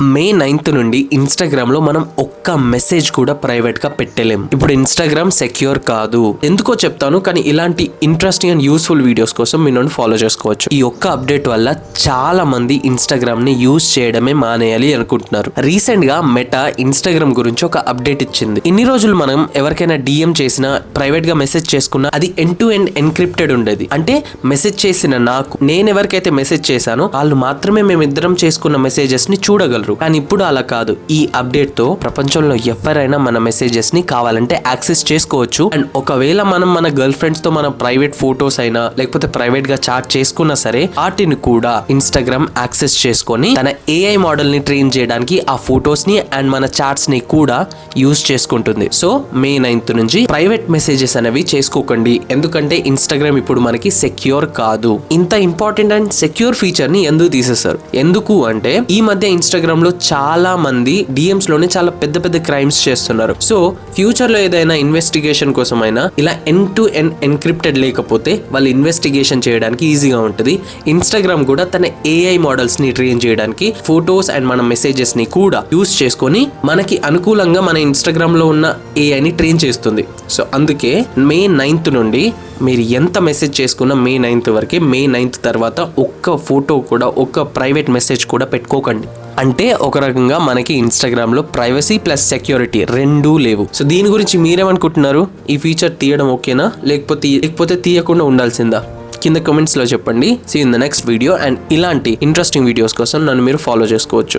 మే 9th నుండి Instagram లో మనం ఒక్క మెసేజ్ కూడా ప్రైవేట్ గా పెట్టలేం. ఇప్పుడు ఇన్స్టాగ్రామ్ సెక్యూర్ కాదు, ఎందుకో చెప్తాను, కానీ ఇలాంటి ఇంట్రెస్టింగ్ అండ్ యూస్ఫుల్ వీడియోస్ కోసం మీరు ఫాలో చేసుకోవచ్చు. ఈ ఒక్క అప్డేట్ వల్ల చాలా మంది ఇన్స్టాగ్రామ్ ని యూజ్ చేయడమే మానేయాలి అనుకుంటున్నారు. రీసెంట్ గా మెటా ఇన్స్టాగ్రామ్ గురించి ఒక అప్డేట్ ఇచ్చింది. ఇన్ని రోజులు మనం ఎవరికైనా డిఎం చేసినా, ప్రైవేట్ గా మెసేజ్ చేసుకున్నా అది ఎండ్ టు ఎండ్ ఎన్క్రిప్టెడ్ ఉండేది. అంటే మెసేజ్ చేసిన నేను ఎవరికైతే మెసేజ్ చేశానో వాళ్ళు మాత్రమే మేమిద్దరం చేసుకున్న మెసేజెస్ ని చూడగలరు. కానీ ఇప్పుడు అలా కాదు. ఈ అప్డేట్ తో ప్రపంచంలో ఎవరైనా మన మెసేజెస్ ని కావాలంటే యాక్సెస్ చేసుకోవచ్చు. అండ్ ఒకవేళ మనం మన గర్ల్ ఫ్రెండ్స్ తో మన ప్రైవేట్ ఫోటోస్ అయినా లేకపోతే ప్రైవేట్ గా చాట్ చేసుకున్నా సరే వాటిని కూడా ఇన్స్టాగ్రామ్ యాక్సెస్ చేసుకొని తన ఏఐ మోడల్ ని ట్రైన్ చేయడానికి ఆ ఫోటోస్ ని అండ్ మన చాట్స్ ని కూడా యూజ్ చేసుకుంటుంది. సో మే 9th నుంచి ప్రైవేట్ మెసేజెస్ అనేవి చేసుకోకండి, ఎందుకంటే ఇన్స్టాగ్రామ్ ఇప్పుడు మనకి సెక్యూర్ కాదు. ఇంత ఇంపార్టెంట్ అండ్ సెక్యూర్ ఫీచర్ ని ఎందుకు తీసేస్తారు? ఎందుకు అంటే ఈ మధ్య ఇన్స్టాగ్రామ్ లో చాలా మంది డిఎంస్ లోనే చాలా పెద్ద పెద్ద క్రైమ్స్ చేస్తున్నారు. సో ఫ్యూచర్ లో ఏదైనా ఇన్వెస్టిగేషన్ కోసం అయినా ఇలా ఎండ్ టు ఎండ్ ఎన్క్రిప్టెడ్ లేకపోతే వాళ్ళు ఇన్వెస్టిగేషన్ చేయడానికి ఈజీగా ఉంటుంది. ఇన్స్టాగ్రామ్ కూడా తన ఏఐ మోడల్స్ ని ట్రైన్ చేయడానికి ఫోటోస్ అండ్ మన మెసేజెస్ ని కూడా యూస్ చేసుకొని మనకి అనుకూలంగా మన ఇన్స్టాగ్రామ్ లో ఉన్న ఏఐని ట్రైన్ చేస్తుంది. సో అందుకే మే 9th నుండి మీరు ఎంత మెసేజ్ చేసుకున్నా మే 9th వరకే. మే 9th తర్వాత ఒక్క ఫోటో కూడా, ఒక్క ప్రైవేట్ మెసేజ్ కూడా పెట్టుకోకండి. అంటే ఒక రకంగా మనకి ఇన్స్టాగ్రామ్ లో ప్రైవసీ ప్లస్ సెక్యూరిటీ రెండూ లేవు. సో దీని గురించి మీరేమనుకుంటున్నారు? ఈ ఫీచర్ తీయడం ఓకేనా, లేకపోతే తీయకుండా ఉండాల్సిందా? కింద కామెంట్స్ లో చెప్పండి. See in the next video. And ఇలాంటి ఇంట్రెస్టింగ్ వీడియోస్ కోసం నన్ను మీరు ఫాలో చేసుకోవచ్చు.